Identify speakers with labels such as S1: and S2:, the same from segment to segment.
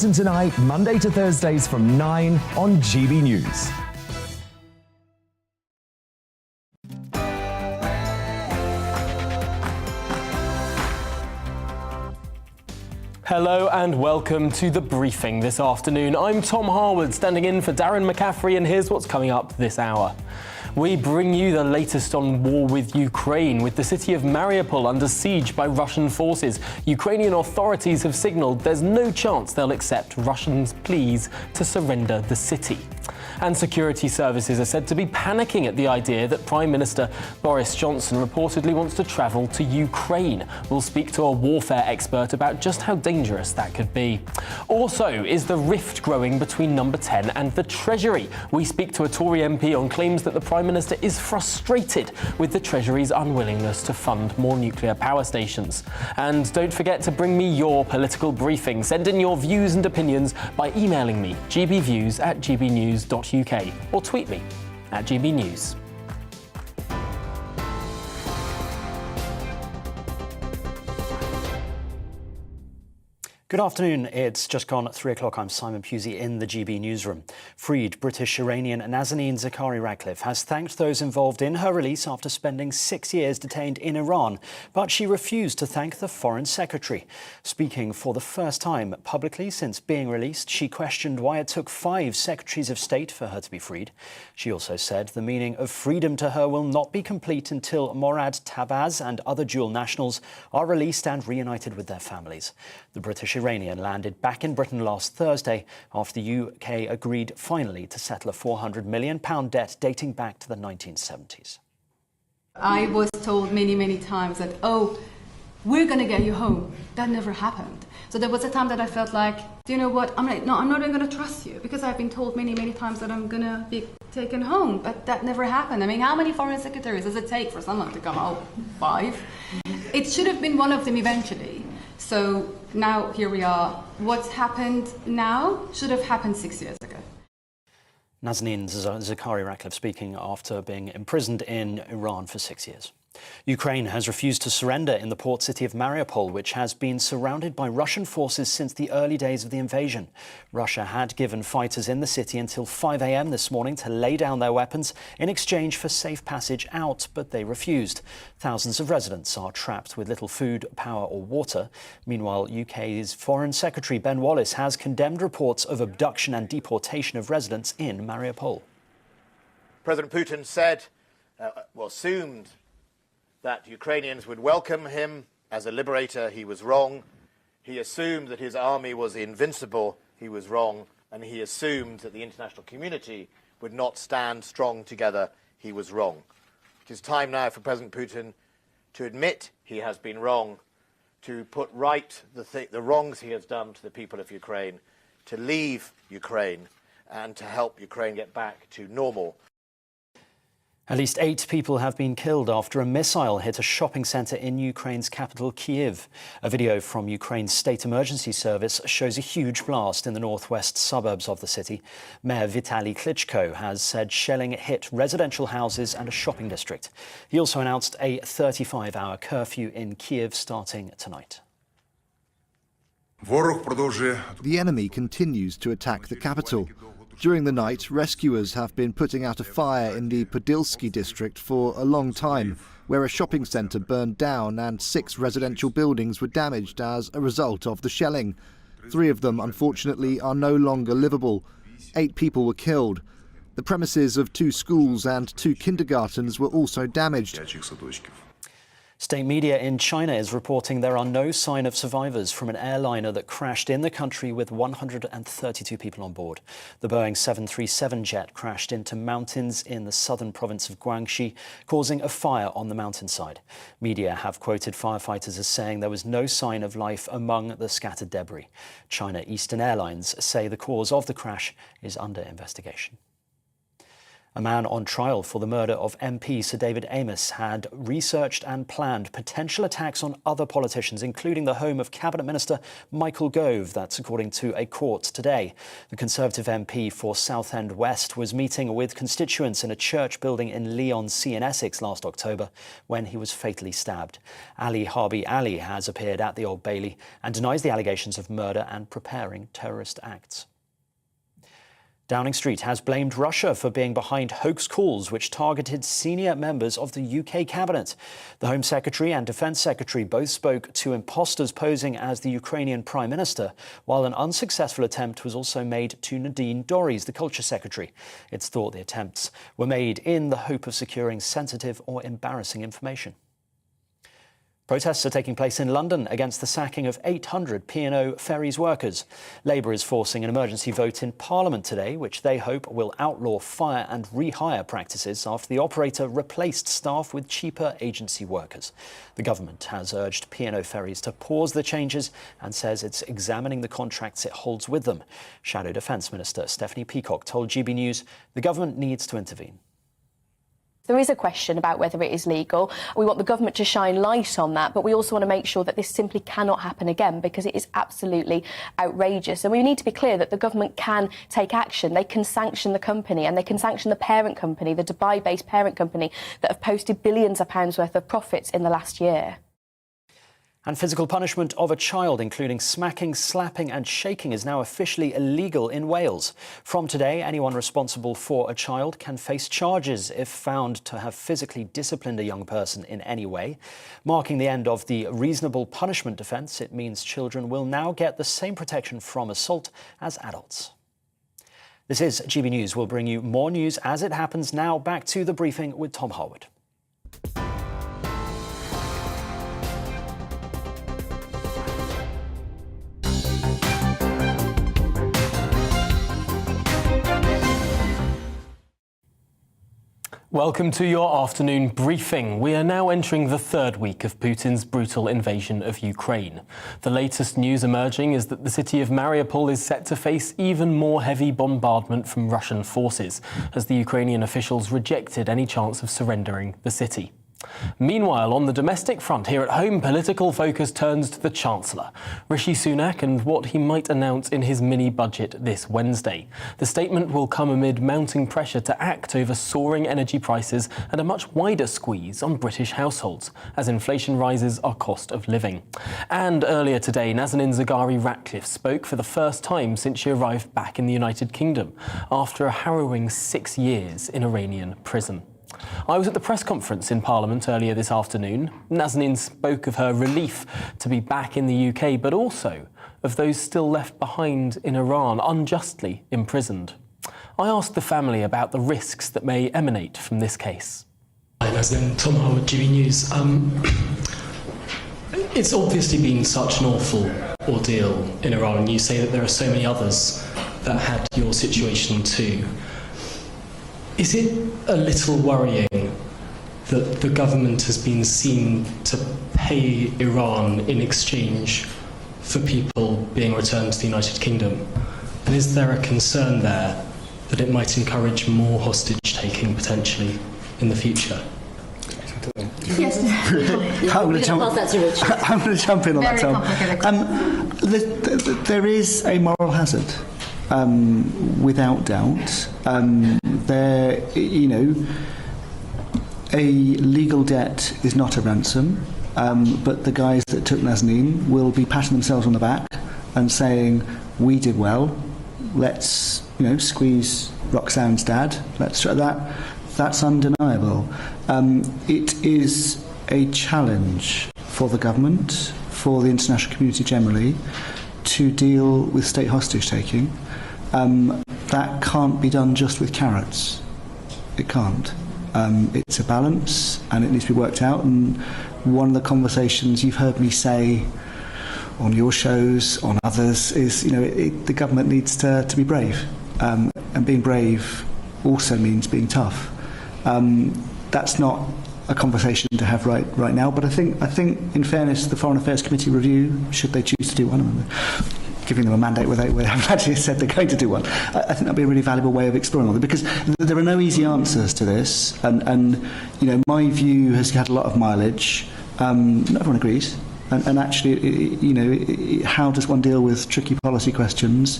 S1: Tonight, Monday to Thursdays from 9 on GB News.
S2: Hello and welcome to The Briefing this afternoon. I'm Tom Harwood, standing in for Darren McCaffrey, and here's what's coming up this hour. We bring you the latest on war with Ukraine, with the city of Mariupol under siege by Russian forces. Ukrainian authorities have signalled there's no chance they'll accept Russians' pleas to surrender the city. And security services are said to be panicking at the idea that Prime Minister Boris Johnson reportedly wants to travel to Ukraine. We'll speak to a warfare expert about just how dangerous that could be. Also, is the rift growing between Number 10 and the Treasury? We speak to a Tory MP on claims that the Prime Minister is frustrated with the Treasury's unwillingness to fund more nuclear power stations. And don't forget to bring me your political briefing. Send in your views and opinions by emailing me, gbviews@gbnews.uk, or tweet me @gbnews.
S3: Good afternoon. It's just gone 3 o'clock. I'm Simon Pusey in the GB newsroom. Freed British Iranian Nazanin Zaghari-Ratcliffe has thanked those involved in her release after spending 6 years detained in Iran, but she refused to thank the Foreign Secretary. Speaking for the first time publicly since being released, she questioned why it took 5 Secretaries of State for her to be freed. She also said the meaning of freedom to her will not be complete until Morad Tabaz and other dual nationals are released and reunited with their families. The British Iranian landed back in Britain last Thursday after the UK agreed finally to settle a £400 million debt dating back to the 1970s.
S4: I was told many times that, oh, we're going to get you home. That never happened. So there was a time that I felt like, do you know what, I'm not even going to trust you, because I've been told many times that I'm going to be taken home, but that never happened. I mean, how many foreign secretaries does it take for someone to come home? 5? It should have been one of them eventually. So now here we are. What's happened now should have happened 6 years ago.
S3: Nazanin Zaghari-Ratcliffe speaking after being imprisoned in Iran for 6 years. Ukraine has refused to surrender in the port city of Mariupol, which has been surrounded by Russian forces since the early days of the invasion. Russia had given fighters in the city until 5 a.m. this morning to lay down their weapons in exchange for safe passage out, but they refused. Thousands of residents are trapped with little food, power or water. Meanwhile, UK's Foreign Secretary Ben Wallace has condemned reports of abduction and deportation of residents in Mariupol.
S5: President Putin said, assumed that Ukrainians would welcome him as a liberator. He was wrong. He assumed that his army was invincible. He was wrong. And he assumed that the international community would not stand strong together. He was wrong. It is time now for President Putin to admit he has been wrong, to put right the wrongs he has done to the people of Ukraine, to leave Ukraine and to help Ukraine get back to normal.
S3: At least 8 people have been killed after a missile hit a shopping centre in Ukraine's capital, Kyiv. A video from Ukraine's State Emergency Service shows a huge blast in the northwest suburbs of the city. Mayor Vitaly Klitschko has said shelling hit residential houses and a shopping district. He also announced a 35-hour curfew in Kyiv starting tonight.
S6: The enemy continues to attack the capital. During the night, rescuers have been putting out a fire in the Podilsky district for a long time, where a shopping centre burned down and 6 residential buildings were damaged as a result of the shelling. 3 of them, unfortunately, are no longer livable. 8 people were killed. The premises of 2 schools and 2 kindergartens were also damaged.
S3: State media in China is reporting there are no sign of survivors from an airliner that crashed in the country with 132 people on board. The Boeing 737 jet crashed into mountains in the southern province of Guangxi, causing a fire on the mountainside. Media have quoted firefighters as saying there was no sign of life among the scattered debris. China Eastern Airlines say the cause of the crash is under investigation. A man on trial for the murder of MP Sir David Amess had researched and planned potential attacks on other politicians, including the home of Cabinet Minister Michael Gove. That's according to a court today. The Conservative MP for Southend West was meeting with constituents in a church building in Leigh-on-Sea in Essex last October when he was fatally stabbed. Ali Harbi Ali has appeared at the Old Bailey and denies the allegations of murder and preparing terrorist acts. Downing Street has blamed Russia for being behind hoax calls which targeted senior members of the UK cabinet. The Home Secretary and Defence Secretary both spoke to imposters posing as the Ukrainian Prime Minister, while an unsuccessful attempt was also made to Nadine Dorries, the Culture Secretary. It's thought the attempts were made in the hope of securing sensitive or embarrassing information. Protests are taking place in London against the sacking of 800 P&O Ferries workers. Labour is forcing an emergency vote in Parliament today, which they hope will outlaw fire and rehire practices after the operator replaced staff with cheaper agency workers. The government has urged P&O Ferries to pause the changes and says it's examining the contracts it holds with them. Shadow Defence Minister Stephanie Peacock told GB News the government needs to intervene.
S7: There is a question about whether it is legal. We want the government to shine light on that, but we also want to make sure that this simply cannot happen again because it is absolutely outrageous. And we need to be clear that the government can take action. They can sanction the company and they can sanction the parent company, the Dubai-based parent company that have posted billions of pounds worth of profits in the last year.
S3: And physical punishment of a child, including smacking, slapping and shaking, is now officially illegal in Wales. From today, anyone responsible for a child can face charges if found to have physically disciplined a young person in any way. Marking the end of the reasonable punishment defence, it means children will now get the same protection from assault as adults. This is GB News. We'll bring you more news as it happens now. Back to the briefing with Tom Harwood.
S2: Welcome to your afternoon briefing. We are now entering the third week of Putin's brutal invasion of Ukraine. The latest news emerging is that the city of Mariupol is set to face even more heavy bombardment from Russian forces, as the Ukrainian officials rejected any chance of surrendering the city. Meanwhile, on the domestic front here at home, political focus turns to the Chancellor, Rishi Sunak, and what he might announce in his mini-budget this Wednesday. The statement will come amid mounting pressure to act over soaring energy prices and a much wider squeeze on British households, as inflation rises our cost of living. And earlier today, Nazanin Zaghari-Ratcliffe spoke for the first time since she arrived back in the United Kingdom, after a harrowing 6 years in Iranian prison. I was at the press conference in Parliament earlier this afternoon. Nazanin spoke of her relief to be back in the UK, but also of those still left behind in Iran, unjustly imprisoned. I asked the family about the risks that may emanate from this case.
S8: Hi Nazanin, Tom Harwood, GB News. It's obviously been such an awful ordeal in Iran, and you say that there are so many others that had your situation too. Is it a little worrying that the government has been seen to pay Iran in exchange for people being returned to the United Kingdom? And is there a concern there that it might encourage more hostage-taking potentially in the future?
S9: Yes. I'm going to jump in on that, Tom. There is a moral hazard. Without doubt, a legal debt is not a ransom, but the guys that took Nazanin will be patting themselves on the back and saying, "We did well. Let's, squeeze Roxanne's dad. Let's try that." That's undeniable. It is a challenge for the government, for the international community generally, to deal with state hostage-taking. That can't be done just with carrots. It can't. It's a balance and it needs to be worked out. And one of the conversations you've heard me say on your shows, on others, is the government needs to be brave. And being brave also means being tough. That's not a conversation to have right now, but I think in fairness, the Foreign Affairs Committee review, should they choose to do one of them, giving them a mandate where they haven't actually said they're going to do one. I think that'd be a really valuable way of exploring all that, because there are no easy answers to this, and you know, my view has had a lot of mileage. Not everyone agrees, and actually, you know, how does one deal with tricky policy questions?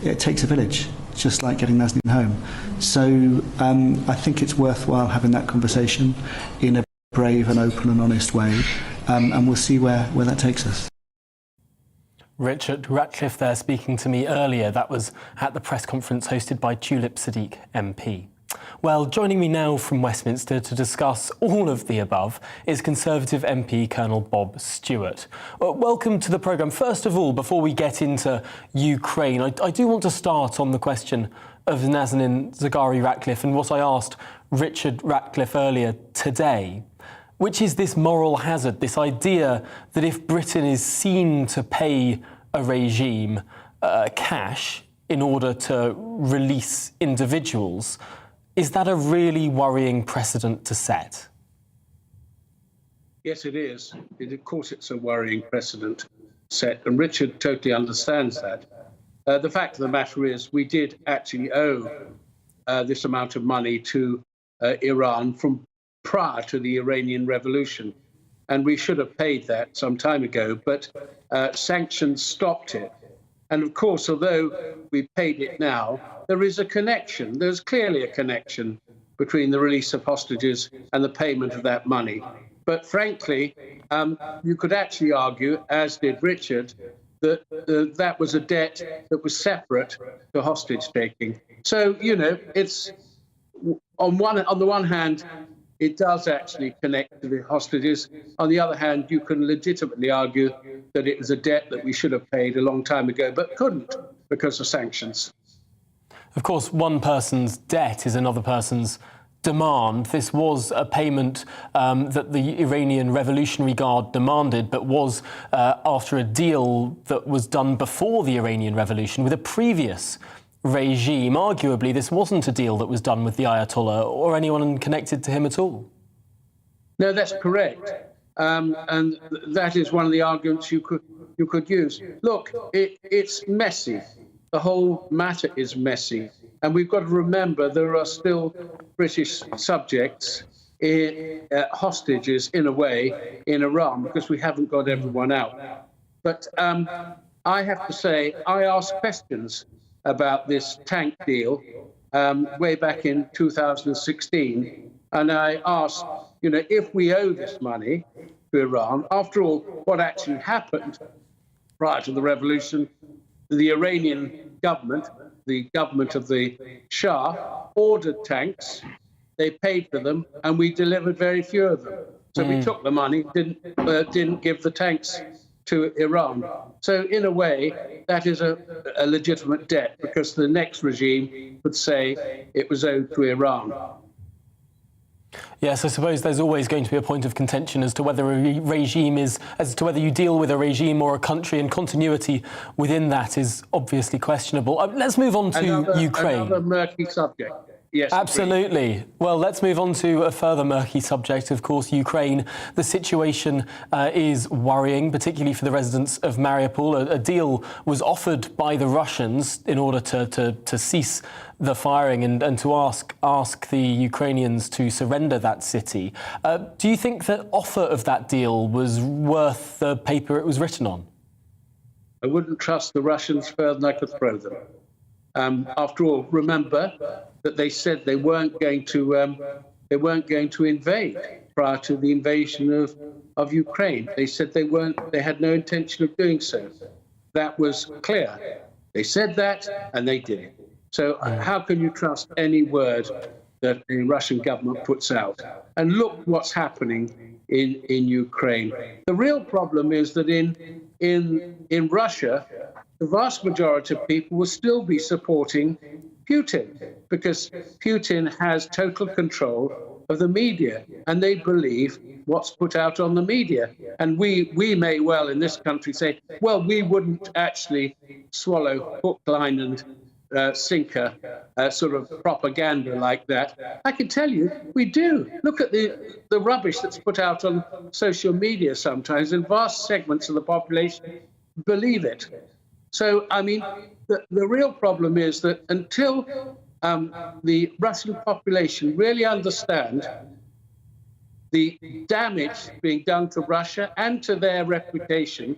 S9: It takes a village, just like getting Nazanin home. So I think it's worthwhile having that conversation in a brave and open and honest way, and we'll see where that takes us.
S2: Richard Ratcliffe there speaking to me earlier. That was at the press conference hosted by Tulip Siddiq MP. Well, joining me now from Westminster to discuss all of the above is Conservative MP Colonel Bob Stewart. Welcome to the programme. First of all, before we get into Ukraine, I do want to start on the question of Nazanin Zaghari-Ratcliffe and what I asked Richard Ratcliffe earlier today, which is this moral hazard, this idea that if Britain is seen to pay a regime cash in order to release individuals, is that a really worrying precedent to set?
S10: Yes, it is. Of course, it's a worrying precedent set, and Richard totally understands that. The fact of the matter is we did actually owe this amount of money to Iran from prior to the Iranian Revolution, and we should have paid that some time ago, but sanctions stopped it. And of course, although we paid it now, there is a connection. There's clearly a connection between the release of hostages and the payment of that money. But frankly, you could actually argue, as did Richard, that that was a debt that was separate to hostage taking. So, you know, it's on the one hand, it does actually connect to the hostages. On the other hand, you can legitimately argue that it was a debt that we should have paid a long time ago, but couldn't because of sanctions.
S2: Of course, one person's debt is another person's demand. This was a payment that the Iranian Revolutionary Guard demanded, but was after a deal that was done before the Iranian Revolution with a previous regime. Arguably, this wasn't a deal that was done with the Ayatollah or anyone connected to him at all.
S10: No, that's correct. And that is one of the arguments you could use. Look, it's messy. The whole matter is messy. And we've got to remember there are still British subjects, hostages in a way, in Iran, because we haven't got everyone out. But I have to say, I asked questions about this tank deal way back in 2016. And I asked, you know, if we owe this money to Iran, after all, what actually happened prior to the revolution, the Iranian government, the government of the Shah, ordered tanks, they paid for them, and we delivered very few of them. So we took the money, didn't give the tanks to Iran. So in a way, that is a legitimate debt, because the next regime would say it was owed to Iran.
S2: Yes, I suppose there's always going to be a point of contention as to whether a regime as to whether you deal with a regime or a country, and continuity within that is obviously questionable. Let's move on to Ukraine.
S10: Another murky subject. Yes,
S2: absolutely. Agreed. Well, let's move on to a further murky subject, of course, Ukraine. The situation is worrying, particularly for the residents of Mariupol. A deal was offered by the Russians in order to cease the firing and to ask the Ukrainians to surrender that city. Do you think that offer of that deal was worth the paper it was written on?
S10: I wouldn't trust the Russians further than I could throw them. After all, remember that they said they weren't going to invade prior to the invasion of Ukraine. They said they had no intention of doing so. That was clear. They said that, and they did it. So how can you trust any word that the Russian government puts out? And look what's happening in Ukraine. The real problem is that in Russia, the vast majority of people will still be supporting Putin, because Putin has total control of the media, and they believe what's put out on the media. And we may well in this country say, well, we wouldn't actually swallow hook, line and sinker sort of propaganda like that. I can tell you, we do. Look at the rubbish that's put out on social media sometimes, and vast segments of the population believe it. So, I mean, the real problem is that until the Russian population really understand the damage being done to Russia and to their reputation,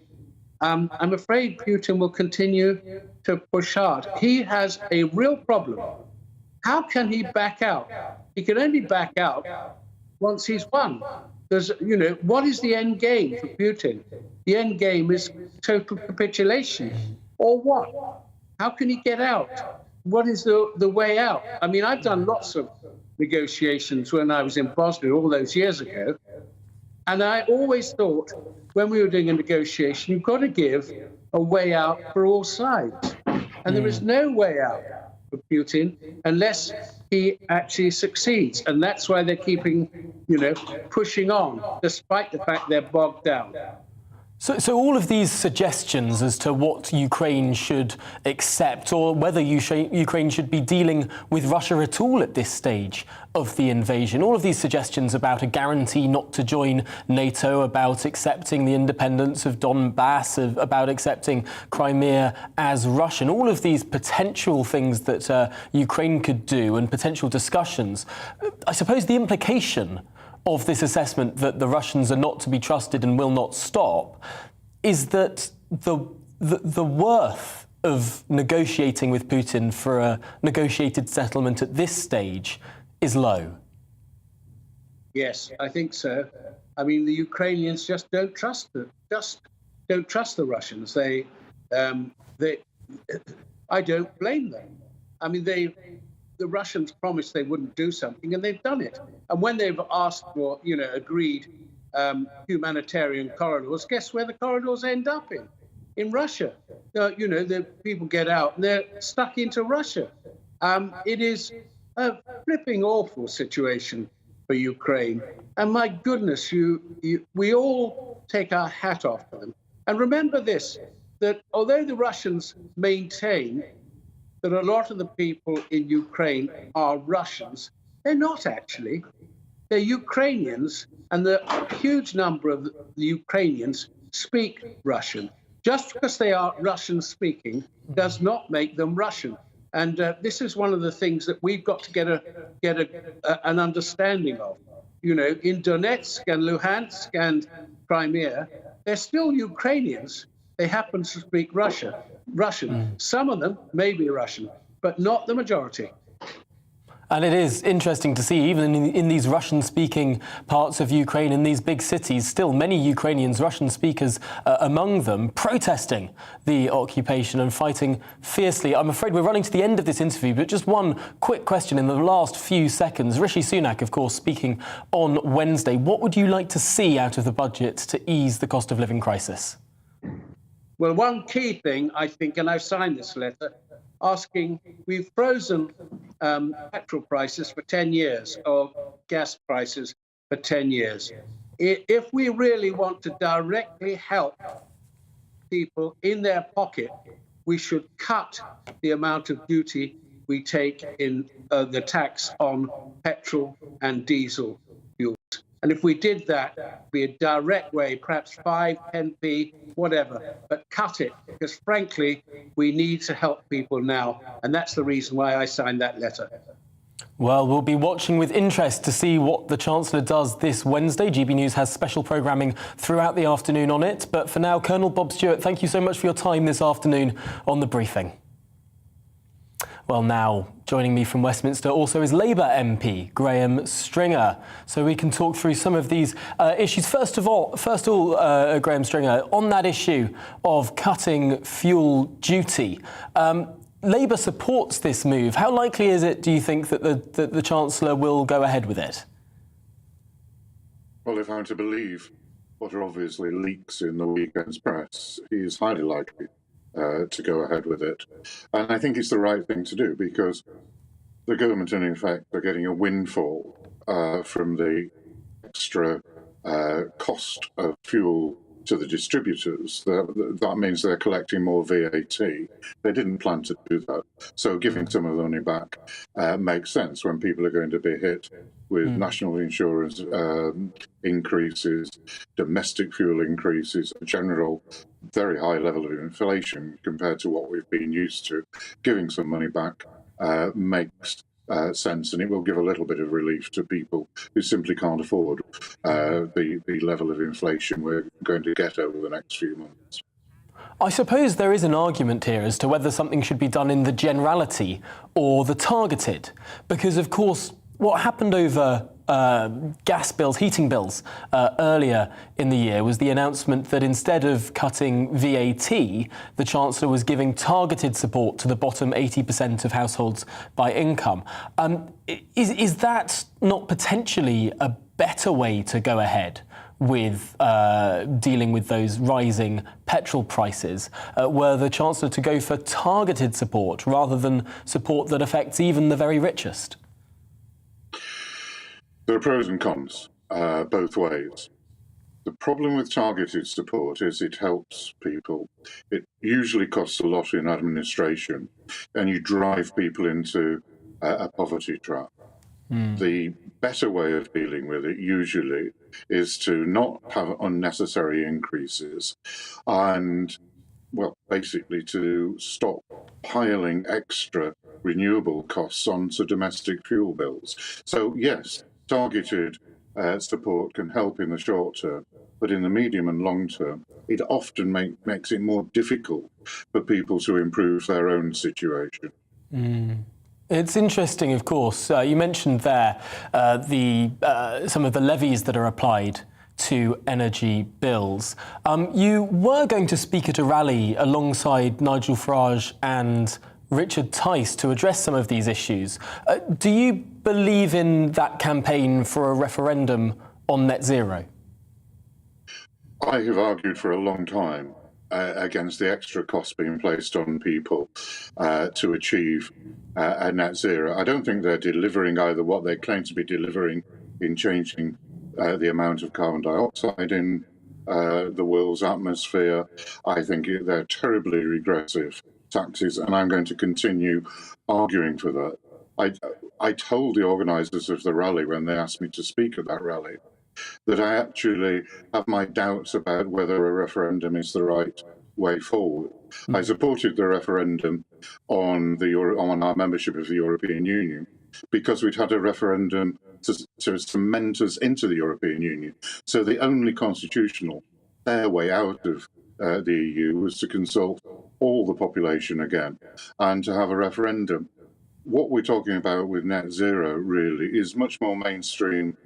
S10: I'm afraid Putin will continue to push hard. He has a real problem. How can he back out? He can only back out once he's won. There's, you know, what is the end game for Putin? The end game is total capitulation. Or what? How can he get out? What is the way out? I mean, I've done lots of negotiations when I was in Bosnia all those years ago. And I always thought when we were doing a negotiation, you've got to give a way out for all sides. And there is no way out for Putin unless he actually succeeds. And that's why they're keeping, you know, pushing on, despite the fact they're bogged down.
S2: So all of these suggestions as to what Ukraine should accept or whether Ukraine should be dealing with Russia at all at this stage of the invasion, all of these suggestions about a guarantee not to join NATO, about accepting the independence of Donbass, about accepting Crimea as Russian, all of these potential things that Ukraine could do and potential discussions, I suppose the implication of this assessment that the Russians are not to be trusted and will not stop is that the worth of negotiating with Putin for a negotiated settlement at this stage is low.
S10: Yes, I think so. I mean, the Ukrainians just don't trust the Russians. I don't blame them. I mean, the Russians promised they wouldn't do something, and they've done it. And when they've asked for, you know, agreed humanitarian corridors, guess where the corridors end up in? In Russia. You know, the people get out and they're stuck into Russia. It is a flipping awful situation for Ukraine. And my goodness, we all take our hat off to them. And remember this, that although the Russians maintain that a lot of the people in Ukraine are Russians, they're not actually. They're Ukrainians, and the huge number of the Ukrainians speak Russian. Just because they are Russian-speaking does not make them Russian. And this is one of the things that we've got to get an understanding of. You know, in Donetsk and Luhansk and Crimea, they're still Ukrainians. They happen to speak Russian. Some of them may be Russian, but not the majority.
S2: And it is interesting to see, even in these Russian-speaking parts of Ukraine, in these big cities, still many Ukrainians, Russian speakers among them, protesting the occupation and fighting fiercely. I'm afraid we're running to the end of this interview, but just one quick question in the last few seconds. Rishi Sunak, of course, speaking on Wednesday. What would you like to see out of the budget to ease the cost of living crisis?
S10: Well, one key thing, I think, and I've signed this letter, asking, we've frozen petrol prices for 10 years, or gas prices for 10 years. If we really want to directly help people in their pocket, we should cut the amount of duty we take in the tax on petrol and diesel fuels. And if we did that, it'd be a direct way, perhaps 5, 10p, whatever, but cut it, because frankly, we need to help people now. And that's the reason why I signed that letter.
S2: Well, we'll be watching with interest to see what the Chancellor does this Wednesday. GB News has special programming throughout the afternoon on it. But for now, Colonel Bob Stewart, thank you so much for your time this afternoon on The Briefing. Well, now, joining me from Westminster also is Labour MP Graham Stringer, so we can talk through some of these issues. First of all, Graham Stringer, on that issue of cutting fuel duty, Labour supports this move. How likely is it, do you think, that the Chancellor will go ahead with it?
S11: Well, if I'm to believe what are obviously leaks in the weekend's press, he is highly likely to go ahead with it. And I think it's the right thing to do, because the government, in effect, are getting a windfall from the extra cost of fuel to the distributors. That means they're collecting more VAT. They didn't plan to do that. So giving some of the money back makes sense when people are going to be hit with national insurance increases, domestic fuel increases, a general very high level of inflation compared to what we've been used to. Giving some money back makes sense, and it will give a little bit of relief to people who simply can't afford the level of inflation we're going to get over the next few months.
S2: I suppose there is an argument here as to whether something should be done in the generality or the targeted, because of course what happened over gas bills, heating bills earlier in the year was the announcement that instead of cutting VAT, the Chancellor was giving targeted support to the bottom 80% of households by income. Is that not potentially a better way to go ahead with dealing with those rising petrol prices, were the Chancellor to go for targeted support rather than support that affects even the very richest?
S11: There are pros and cons both ways. The problem with targeted support is it helps people. It usually costs a lot in administration, and you drive people into a poverty trap. The better way of dealing with it usually is to not have unnecessary increases and, well, basically to stop piling extra renewable costs onto domestic fuel bills. So, yes, targeted support can help in the short term, but in the medium and long term, it often makes it more difficult for people to improve their own situation.
S2: It's interesting, of course. You mentioned there some of the levies that are applied to energy bills. You were going to speak at a rally alongside Nigel Farage and Richard Tice to address some of these issues. Do you believe in that campaign for a referendum on net zero?
S11: I have argued for a long time against the extra costs being placed on people to achieve a net zero. I don't think they're delivering either what they claim to be delivering in changing the amount of carbon dioxide in the world's atmosphere. I think they're terribly regressive taxes, and I'm going to continue arguing for that. I told the organisers of the rally when they asked me to speak at that rally that I actually have my doubts about whether a referendum is the right way forward. I supported the referendum on our membership of the European Union because we'd had a referendum to cement us into the European Union. So the only constitutional fair way out of the EU was to consult all the population again and to have a referendum. What we're talking about with net zero really is much more mainstream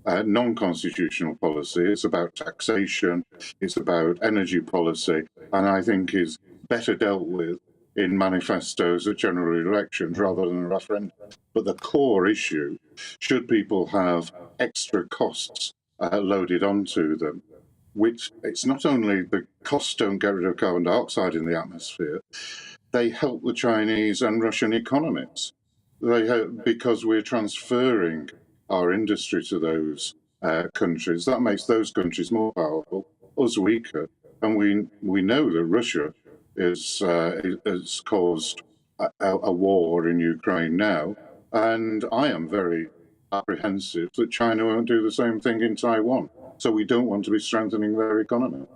S11: non-constitutional policy. It's about taxation, it's about energy policy, and I think is better dealt with in manifestos at general elections rather than a referendum. But the core issue, should people have extra costs loaded onto them, which it's not only the costs don't get rid of carbon dioxide in the atmosphere, they help the Chinese and Russian economies. They help because we're transferring our industry to those countries. That makes those countries more powerful, us weaker. And we know that Russia has caused a war in Ukraine now. And I am very apprehensive that China won't do the same thing in Taiwan. So we don't want to be strengthening their economy.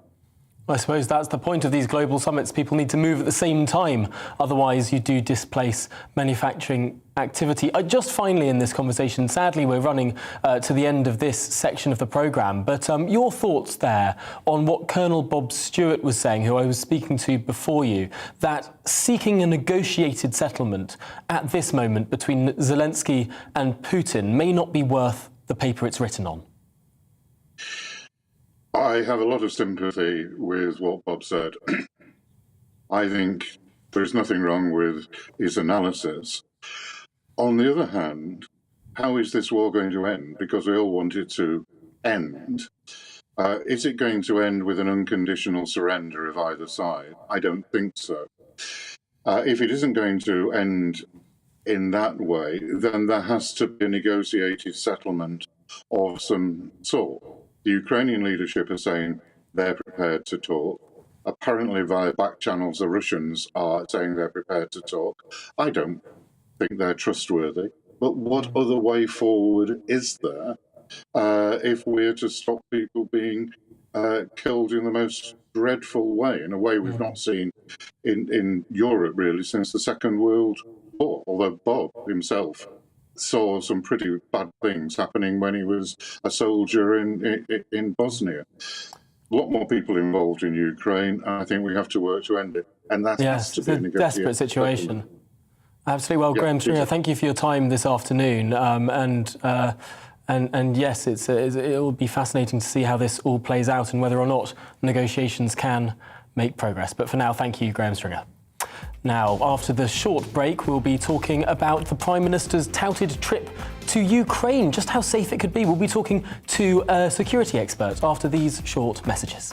S2: I suppose that's the point of these global summits. People need to move at the same time. Otherwise, you do displace manufacturing activity. Just finally in this conversation, sadly, we're running to the end of this section of the programme. But your thoughts there on what Colonel Bob Stewart was saying, who I was speaking to before you, that seeking a negotiated settlement at this moment between Zelensky and Putin may not be worth the paper it's written on.
S11: I have a lot of sympathy with what Bob said. I think there's nothing wrong with his analysis. On the other hand, how is this war going to end? Because we all want it to end. Is it going to end with an unconditional surrender of either side? I don't think so. If it isn't going to end in that way, then there has to be a negotiated settlement of some sort. The Ukrainian leadership are saying they're prepared to talk. Apparently, via back channels, the Russians are saying they're prepared to talk. I don't think they're trustworthy. But what other way forward is there if we're to stop people being killed in the most dreadful way, in a way we've not seen in Europe really since the Second World War, although Bob himself saw some pretty bad things happening when he was a soldier in Bosnia. A lot more people involved in Ukraine, and I think we have to work to end it. And that has to be a
S2: desperate situation. Absolutely. Well, Graham Stringer, thank you for your time this afternoon. And yes, it will be fascinating to see how this all plays out and whether or not negotiations can make progress. But for now, thank you, Graham Stringer. Now, after the short break, we'll be talking about the Prime Minister's touted trip to Ukraine, just how safe it could be. We'll be talking to a security expert after these short messages.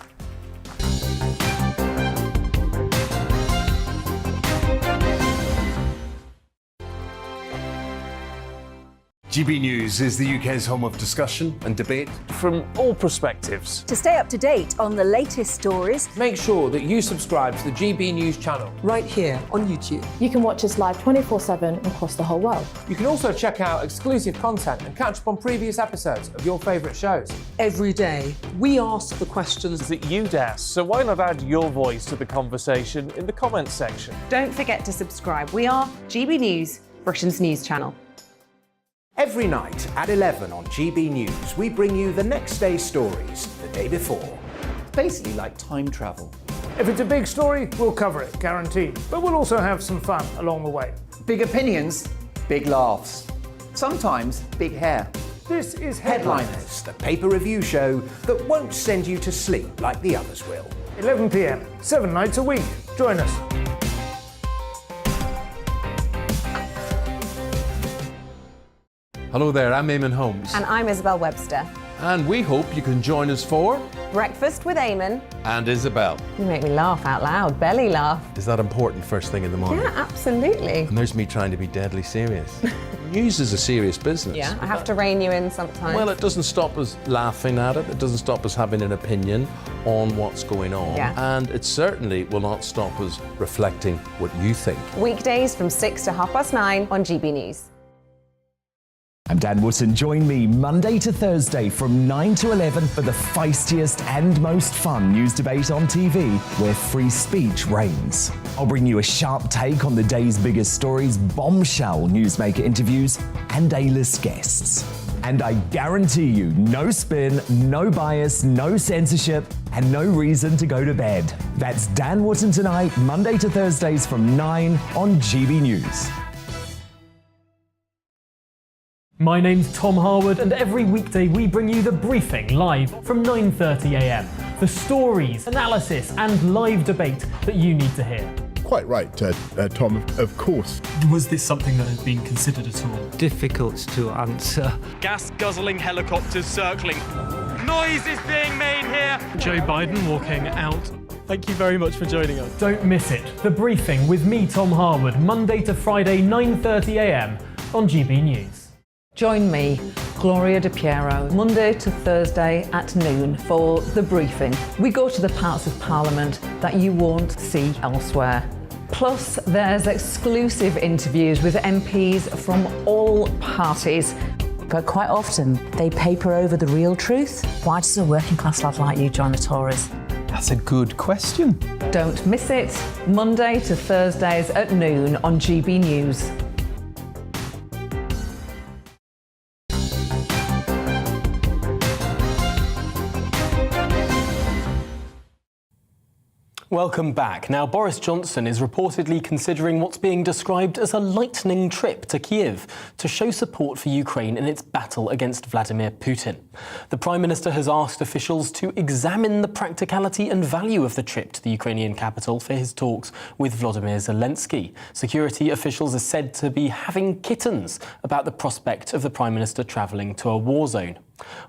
S12: GB News is the UK's home of discussion and debate from all perspectives.
S13: To stay up to date on the latest stories,
S14: make sure that you subscribe to the GB News channel
S13: right here on YouTube.
S7: You can watch us live 24/7 across the whole world.
S14: You can also check out exclusive content and catch up on previous episodes of your favourite shows.
S13: Every day, we ask the questions
S12: that you'd ask, so why not add your voice to the conversation in the comments section?
S15: Don't forget to subscribe. We are GB News, Britain's news channel.
S16: Every night at 11 on GB News, we bring you the next day's stories the day before. It's basically like time travel.
S17: If it's a big story, we'll cover it, guaranteed. But we'll also have some fun along the way.
S18: Big opinions, big laughs. Sometimes big hair.
S17: This is
S16: Headliners, the paper review show that won't send you to sleep like the others will.
S17: 11 p.m, 7 nights a week. Join us.
S19: Hello there, I'm Eamon Holmes.
S15: And I'm Isabel Webster.
S19: And we hope you can join us for
S15: Breakfast with Eamon
S19: and Isabel.
S15: You make me laugh out loud, belly laugh.
S19: Is that important first thing in the morning?
S15: Yeah, absolutely.
S19: And there's me trying to be deadly serious. News is a serious business.
S15: Yeah, I have to rein you in sometimes.
S19: Well, it doesn't stop us laughing at it. It doesn't stop us having an opinion on what's going on.
S15: Yeah.
S19: And it certainly will not stop us reflecting what you think.
S15: Weekdays from 6 to 9:30 on GB News.
S1: I'm Dan Wootton. Join me Monday to Thursday from 9 to 11 for the feistiest and most fun news debate on TV, where free speech reigns. I'll bring you a sharp take on the day's biggest stories, bombshell newsmaker interviews, and A-list guests. And I guarantee you, no spin, no bias, no censorship, and no reason to go to bed. That's Dan Wootton Tonight, Monday to Thursdays from 9 on GB News.
S2: My name's Tom Harwood, and every weekday we bring you The Briefing live from 9:30 a.m. The stories, analysis, and live debate that you need to hear.
S20: Quite right, Tom, of course.
S2: Was this something that had been considered at all?
S21: Difficult to answer.
S2: Gas-guzzling helicopters circling. Noise is being made here. Joe Biden walking out. Thank you very much for joining us. Don't miss it. The Briefing with me, Tom Harwood, Monday to Friday, 9:30 a.m. on GB News.
S22: Join me, Gloria De Piero, Monday to Thursday at noon for The Briefing. We go to the parts of Parliament that you won't see elsewhere. Plus, there's exclusive interviews with MPs from all parties.
S23: But quite often, they paper over the real truth. Why does a working class lad like you join the Tories?
S21: That's a good question.
S22: Don't miss it, Monday to Thursdays at noon on GB News.
S2: Welcome back. Now, Boris Johnson is reportedly considering what's being described as a lightning trip to Kyiv to show support for Ukraine in its battle against Vladimir Putin. The Prime Minister has asked officials to examine the practicality and value of the trip to the Ukrainian capital for his talks with Volodymyr Zelensky. Security officials are said to be having kittens about the prospect of the Prime Minister travelling to a war zone.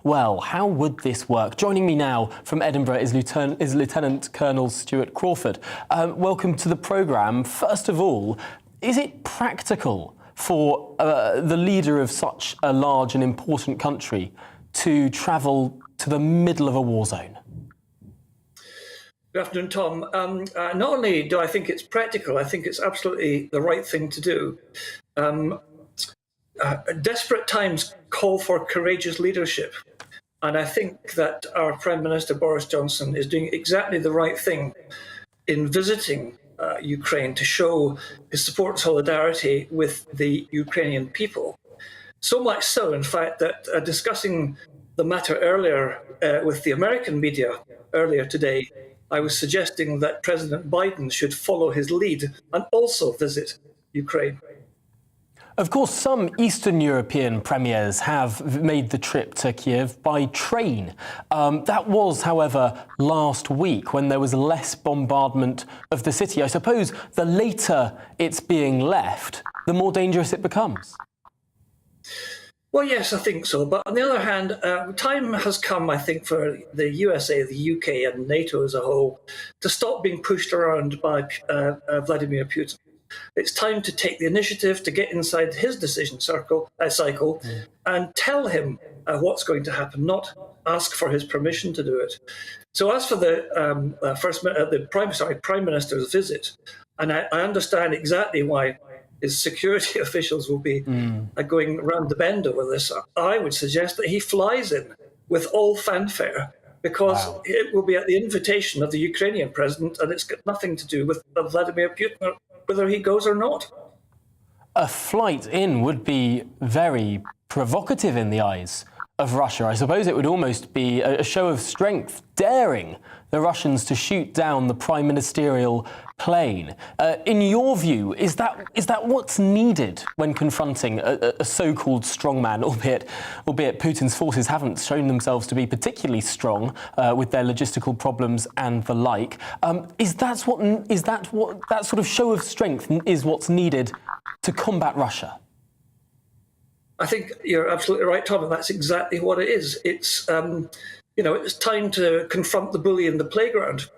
S2: Well, how would this work? Joining me now from Edinburgh is Lieutenant Colonel Stuart Crawford. Welcome to the programme. First of all, is it practical for the leader of such a large and important country to travel to the middle of a war zone?
S24: Good afternoon, Tom. Not only do I think it's practical, I think it's absolutely the right thing to do. Desperate times call for courageous leadership. And I think that our Prime Minister Boris Johnson is doing exactly the right thing in visiting Ukraine to show his support and solidarity with the Ukrainian people. So much so, in fact, that discussing the matter earlier with the American media earlier today, I was suggesting that President Biden should follow his lead and also visit Ukraine.
S2: Of course, some Eastern European premiers have made the trip to Kyiv by train. That was, however, last week when there was less bombardment of the city. I suppose the later it's being left, the more dangerous it becomes.
S24: Well, yes, I think so. But on the other hand, time has come, I think, for the USA, the UK and NATO as a whole to stop being pushed around by Vladimir Putin. It's time to take the initiative to get inside his decision cycle and tell him what's going to happen, not ask for his permission to do it. So as for the Prime Minister's visit, and I understand exactly why his security officials will be going round the bend over this, I would suggest that he flies in with all fanfare, because it will be at the invitation of the Ukrainian president, and it's got nothing to do with Vladimir Putin, whether he goes or not.
S2: A flight in would be very provocative in the eyes of Russia. I suppose it would almost be a show of strength, daring the Russians to shoot down the prime ministerial plane. In your view, is that what's needed when confronting a so-called strongman, albeit Putin's forces haven't shown themselves to be particularly strong with their logistical problems and the like? Is that sort of show of strength is what's needed to combat Russia?
S24: I think you're absolutely right, Tom, and that's exactly what it is. It's it's time to confront the bully in the playground,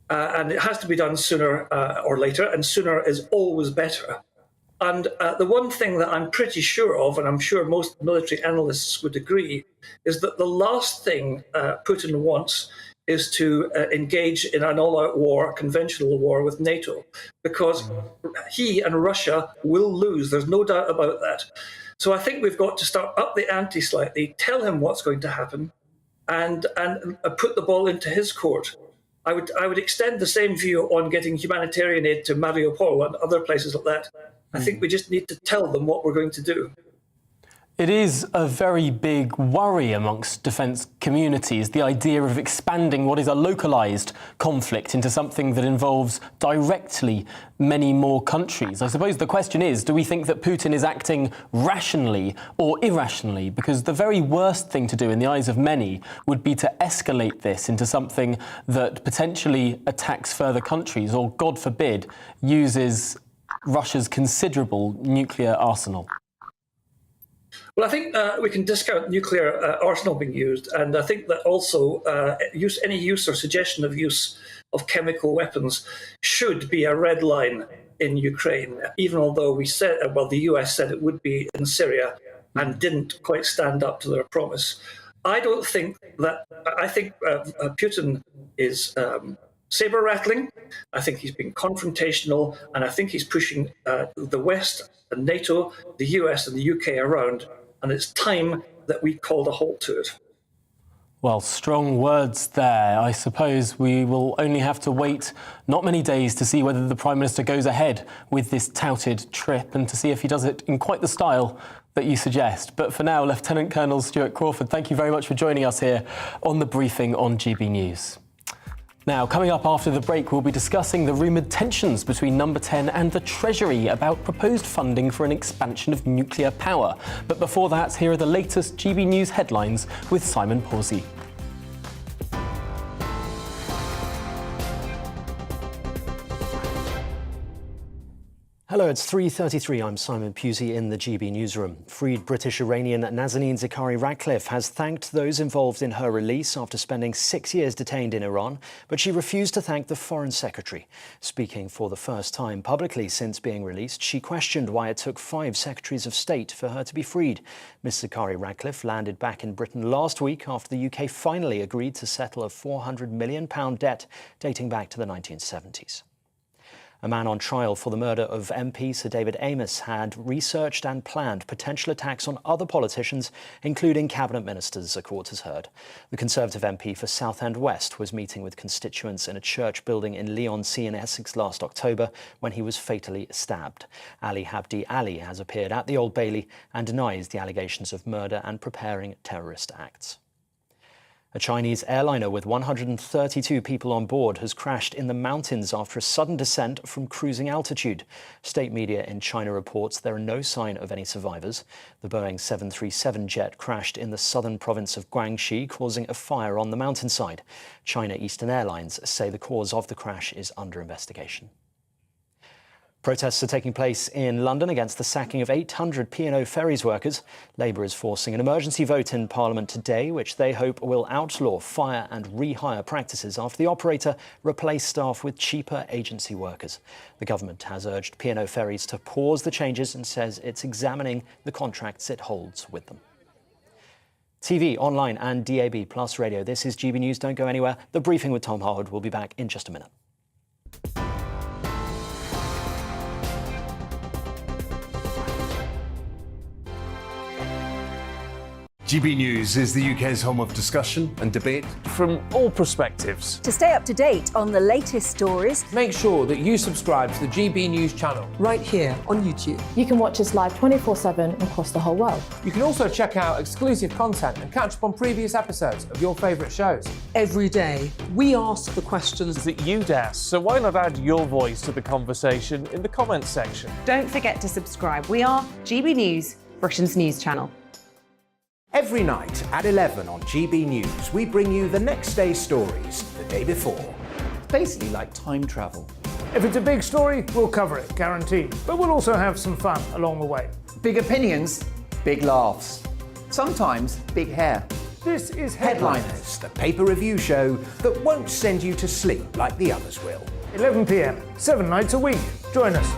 S24: and it has to be done sooner or later, and sooner is always better. And the one thing that I'm pretty sure of, and I'm sure most military analysts would agree, is that the last thing Putin wants is to engage in an all-out war, conventional war with NATO, because he and Russia will lose. There's no doubt about that. So I think we've got to start up the ante slightly, tell him what's going to happen, and put the ball into his court. I would extend the same view on getting humanitarian aid to Mariupol and other places like that. I think we just need to tell them what we're going to do.
S2: It is a very big worry amongst defence communities, the idea of expanding what is a localized conflict into something that involves directly many more countries. I suppose the question is, do we think that Putin is acting rationally or irrationally? Because the very worst thing to do in the eyes of many would be to escalate this into something that potentially attacks further countries or, God forbid, uses Russia's considerable nuclear arsenal.
S24: Well, I think we can discount nuclear arsenal being used, and I think that also any use or suggestion of use of chemical weapons should be a red line in Ukraine, even although the US said it would be in Syria and didn't quite stand up to their promise. I think Putin is saber rattling. I think he's being confrontational, and I think he's pushing the West and NATO, the US and the UK around, and it's time that we called a halt to it.
S2: Well, strong words there. I suppose we will only have to wait not many days to see whether the Prime Minister goes ahead with this touted trip and to see if he does it in quite the style that you suggest. But for now, Lieutenant Colonel Stuart Crawford, thank you very much for joining us here on the briefing on GB News. Now, coming up after the break, we'll be discussing the rumoured tensions between Number 10 and the Treasury about proposed funding for an expansion of nuclear power. But before that, here are the latest GB News headlines with Simon Pawsey.
S3: Hello, it's 3:33. I'm Simon Pawsey in the GB newsroom. Freed British Iranian Nazanin Zaghari-Ratcliffe has thanked those involved in her release after spending 6 years detained in Iran, but she refused to thank the Foreign Secretary. Speaking for the first time publicly since being released, she questioned why it took 5 secretaries of state for her to be freed. Ms Zaghari-Ratcliffe landed back in Britain last week after the UK finally agreed to settle a £400 million debt dating back to the 1970s. A man on trial for the murder of MP Sir David Amess had researched and planned potential attacks on other politicians, including cabinet ministers, a court has heard. The Conservative MP for Southend West was meeting with constituents in a church building in Leigh-on-Sea in Essex last October when he was fatally stabbed. Ali Habdi Ali has appeared at the Old Bailey and denies the allegations of murder and preparing terrorist acts. A Chinese airliner with 132 people on board has crashed in the mountains after a sudden descent from cruising altitude. State media in China reports there are no sign of any survivors. The Boeing 737 jet crashed in the southern province of Guangxi, causing a fire on the mountainside. China Eastern Airlines say the cause of the crash is under investigation. Protests are taking place in London against the sacking of 800 P&O Ferries workers. Labour is forcing an emergency vote in Parliament today, which they hope will outlaw fire and rehire practices after the operator replaced staff with cheaper agency workers. The government has urged P&O Ferries to pause the changes and says it's examining the contracts it holds with them. TV, online and DAB plus radio. This is GB News. Don't go anywhere. The Briefing with Tom Harwood will be back in just a minute.
S12: GB News is the UK's home of discussion and debate
S14: from all perspectives.
S13: To stay up to date on the latest stories,
S14: Make sure that you subscribe to the GB News channel.
S13: right here on YouTube.
S4: You can watch us live 24/7 across the whole world.
S14: You can also check out exclusive content and catch up on previous episodes of your favourite shows.
S13: Every day, we ask the questions
S14: that you'd ask, so why not add your voice to the conversation in the comments section?
S15: Don't forget to subscribe. We are GB News, Britain's news channel.
S16: Every night at 11 on GB News, we bring you the next day's stories the day before. It's basically like time travel.
S17: If it's a big story, we'll cover it, guaranteed. But we'll also have some fun along the way.
S18: Big opinions, big laughs. Sometimes big hair.
S17: This is
S16: Headliners, the paper review show that won't send you to sleep like the others will.
S17: 11 p.m, 7 nights a week. Join us.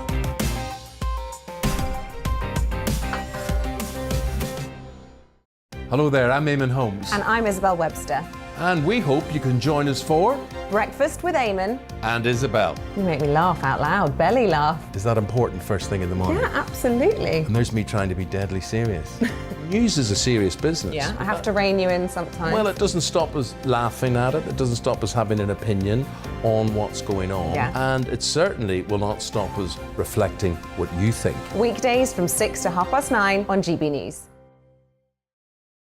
S19: Hello there, I'm Eamon Holmes.
S5: And I'm Isabel Webster.
S19: And we hope you can join us for
S5: Breakfast with Eamon.
S19: And Isabel.
S5: You make me laugh out loud, belly laugh.
S19: Is that important first thing in the morning?
S5: Yeah, absolutely.
S19: And there's me trying to be deadly serious. News is a serious business.
S5: Yeah, I have to rein you in sometimes.
S19: Well, it doesn't stop us laughing at it. It doesn't stop us having an opinion on what's going on.
S5: Yeah.
S19: And it certainly will not stop us reflecting what you think.
S5: Weekdays from 6 to 9:30 on GB News.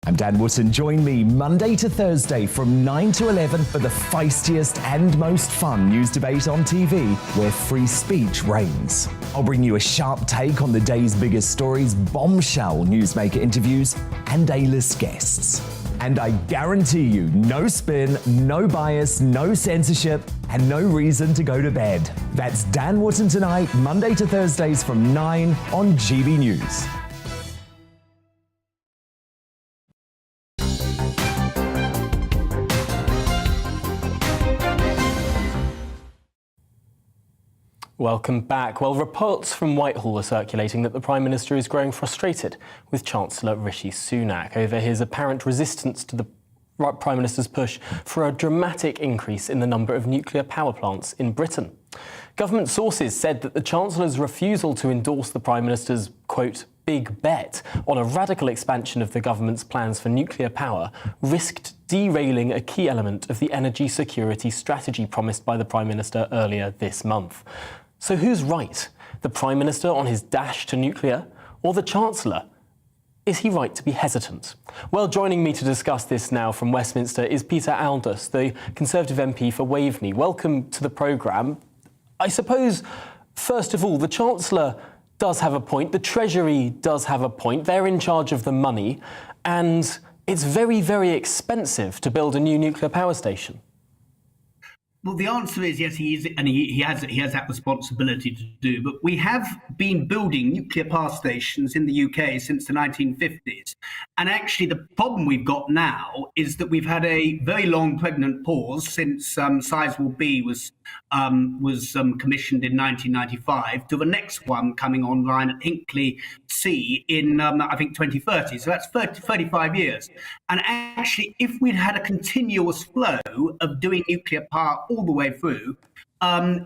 S1: I'm Dan Wootton. Join me Monday to Thursday from 9 to 11 for the feistiest and most fun news debate on TV, where free speech reigns. I'll bring you a sharp take on the day's biggest stories, bombshell newsmaker interviews, and A-list guests. And I guarantee you, no spin, no bias, no censorship, and no reason to go to bed. That's Dan Wootton tonight, Monday to Thursdays from 9 on GB News.
S2: Welcome back. Well, reports from Whitehall are circulating that the Prime Minister is growing frustrated with Chancellor Rishi Sunak over his apparent resistance to the Prime Minister's push for a dramatic increase in the number of nuclear power plants in Britain. Government sources said that the Chancellor's refusal to endorse the Prime Minister's, quote, big bet on a radical expansion of the government's plans for nuclear power risked derailing a key element of the energy security strategy promised by the Prime Minister earlier this month. So who's right? The Prime Minister on his dash to nuclear, or the Chancellor? Is he right to be hesitant? Well, joining me to discuss this now from Westminster is Peter Aldous, the Conservative MP for Waveney. Welcome to the programme. I suppose, first of all, the Chancellor does have a point. The Treasury does have a point. They're in charge of the money. And it's very, very expensive to build a new nuclear power station.
S6: Well, the answer is yes, he is, and he has that responsibility to do. But we have been building nuclear power stations in the UK since the 1950s, and actually the problem we've got now is that we've had a very long pregnant pause since Sizewell B was commissioned in 1995 to the next one coming online at Hinkley C in I think 2030. So that's 35 years. And actually, if we'd had a continuous flow of doing nuclear power all the way through,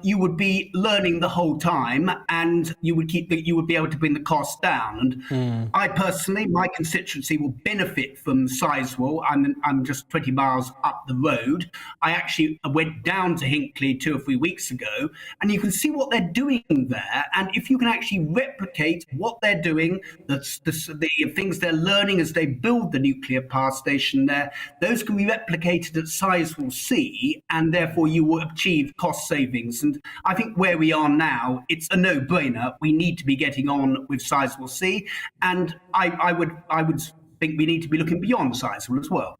S6: you would be learning the whole time, and you would be able to bring the costs down. And I personally, my constituency will benefit from Sizewell. I'm just 20 miles up the road. I actually went down to Hinckley 2 or 3 weeks ago, and you can see what they're doing there. And if you can actually replicate what they're doing, the things they're learning as they build the nuclear power station there, those can be replicated at Sizewell C, and therefore you will achieve cost savings. And I think where we are now, it's a no-brainer. We need to be getting on with Sizewell C, and I would think we need to be looking beyond Sizewell as well.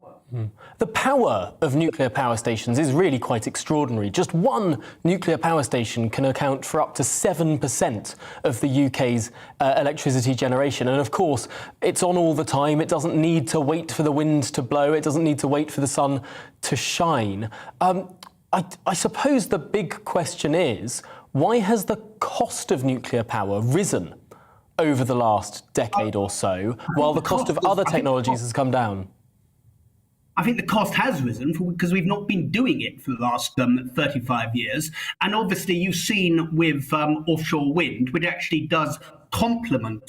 S2: The power of nuclear power stations is really quite extraordinary. Just one nuclear power station can account for up to 7% of the UK's electricity generation. And of course, it's on all the time. It doesn't need to wait for the wind to blow. It doesn't need to wait for the sun to shine. I suppose the big question is, why has the cost of nuclear power risen over the last decade or so, while the cost of other technologies has come down?
S6: I think the cost has risen because we've not been doing it for the last 35 years. And obviously you've seen with offshore wind, which actually does complement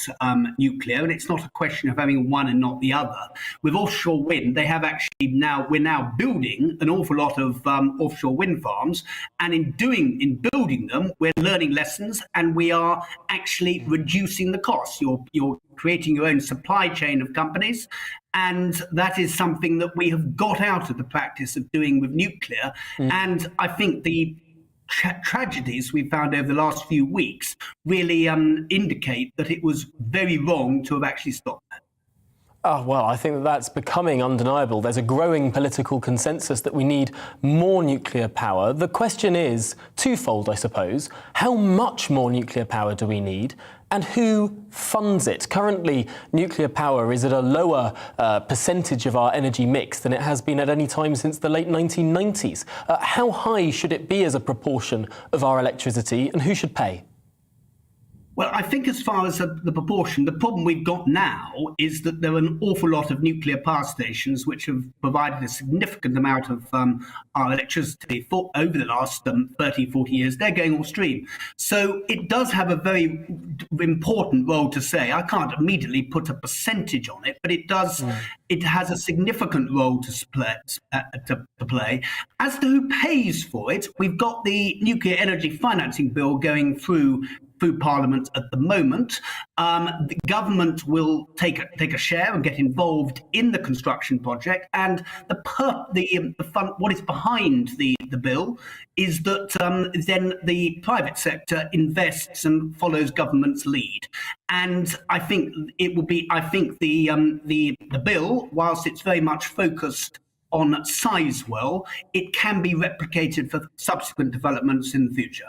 S6: nuclear, and it's not a question of having one and not the other. With offshore wind, we're now building an awful lot of offshore wind farms, and in building them, we're learning lessons, and we are actually reducing the costs. You're creating your own supply chain of companies, and that is something that we have got out of the practice of doing with nuclear. And I think the tragedies we've found over the last few weeks really indicate that it was very wrong to have actually stopped that.
S2: Oh, well, I think that's becoming undeniable. There's a growing political consensus that we need more nuclear power. The question is twofold, I suppose. How much more nuclear power do we need? And who funds it? Currently, nuclear power is at a lower percentage of our energy mix than it has been at any time since the late 1990s. How high should it be as a proportion of our electricity, and who should pay?
S6: Well, I think as far as the proportion, the problem we've got now is that there are an awful lot of nuclear power stations which have provided a significant amount of our electricity for over the last 30, 40 years. They're going off stream. So it does have a very important role to say. I can't immediately put a percentage on it, but it does. It has a significant role to play. As to who pays for it, we've got the Nuclear Energy Financing Bill going through Parliament at the moment. The government will take a share and get involved in the construction project. And what is behind the bill is that then the private sector invests and follows government's lead. And I think it will be. I think the bill, whilst it's very much focused on Sizewell, it can be replicated for subsequent developments in the future.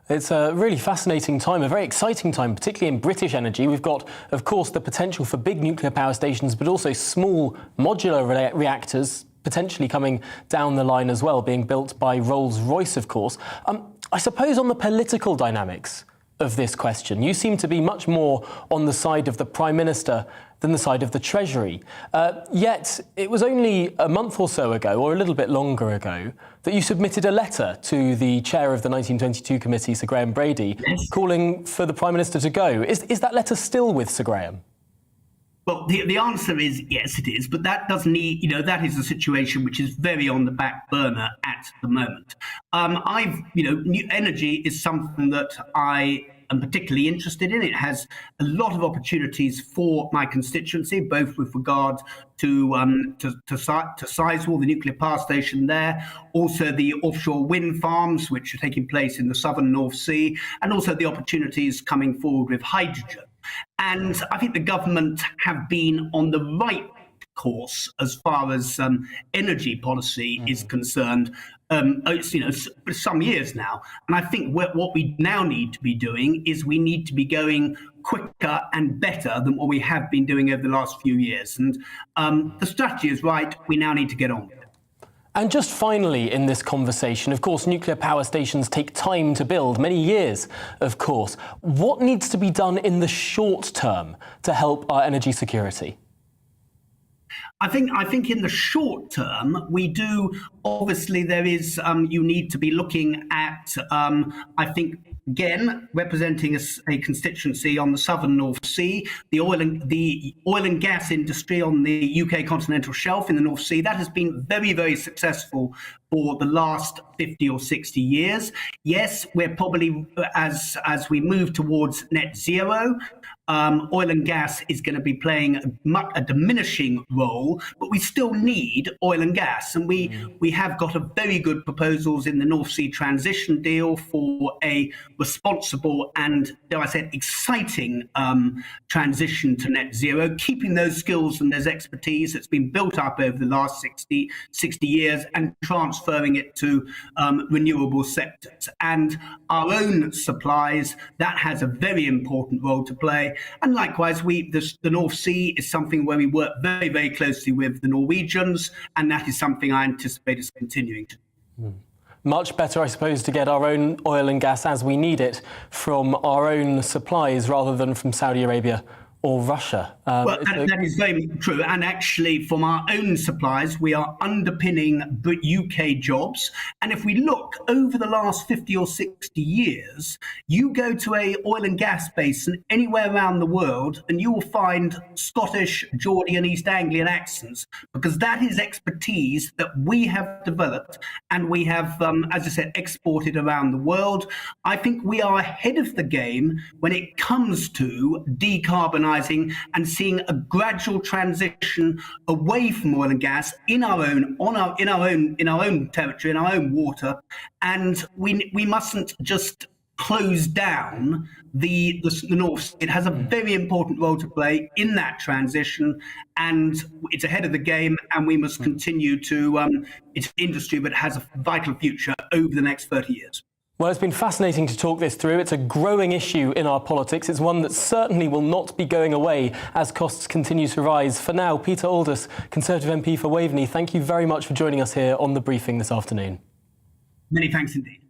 S2: It's a really fascinating time, a very exciting time, particularly in British energy. We've got, of course, the potential for big nuclear power stations, but also small modular reactors potentially coming down the line as well, being built by Rolls-Royce, of course. I suppose on the political dynamics of this question, you seem to be much more on the side of the Prime Minister than the side of the Treasury. Yet it was only a month or so ago, or a little bit longer ago, that you submitted a letter to the chair of the 1922 committee, Sir Graham Brady, calling for the Prime Minister to go. Is that letter still with Sir Graham?
S6: Well, the answer is yes, it is, but that doesn't need, that is a situation which is very on the back burner at the moment. Energy is something that I am particularly interested in. It has a lot of opportunities for my constituency, both with regard to Sizewell, the nuclear power station there, also the offshore wind farms which are taking place in the southern North Sea, and also the opportunities coming forward with hydrogen. And I think the government have been on the right course as far as energy policy is concerned. Some years now. And I think what we now need to be doing is we need to be going quicker and better than what we have been doing over the last few years. And the strategy is right. We now need to get on with it.
S2: And just finally in this conversation, of course, nuclear power stations take time to build, many years, of course. What needs to be done in the short term to help our energy security?
S6: I think in the short term, we do. Obviously, there is. You need to be looking at. I think again, representing a constituency on the southern North Sea, the oil and gas industry on the UK continental shelf in the North Sea, that has been very, very successful for the last 50 or 60 years. Yes, we're probably, as we move towards net zero, oil and gas is going to be playing a diminishing role, but we still need oil and gas. And we have got a very good proposals in the North Sea transition deal for a responsible and, dare I say, exciting transition to net zero, keeping those skills and those expertise that's been built up over the last 60 years and transferring it to renewable sectors. And our own supplies, that has a very important role to play. And likewise, the North Sea is something where we work very, very closely with the Norwegians, and that is something I anticipate is continuing to do.
S2: Much better, I suppose, to get our own oil and gas as we need it from our own supplies rather than from Saudi Arabia or Russia.
S6: Well, that is very true. And actually, from our own supplies, we are underpinning UK jobs. And if we look over the last 50 or 60 years, you go to a oil and gas basin anywhere around the world, and you will find Scottish, Geordie and East Anglian accents, because that is expertise that we have developed and we have, as I said, exported around the world. I think we are ahead of the game when it comes to decarbonising and seeing a gradual transition away from oil and gas in our own territory, in our own water, and we mustn't just close down the North Sea. It has a very important role to play in that transition, and it's ahead of the game, and we must continue to. It's an industry that has a vital future over the next 30 years.
S2: Well, it's been fascinating to talk this through. It's a growing issue in our politics. It's one that certainly will not be going away as costs continue to rise. For now, Peter Aldous, Conservative MP for Waveney, thank you very much for joining us here on The Briefing this afternoon.
S6: Many thanks indeed.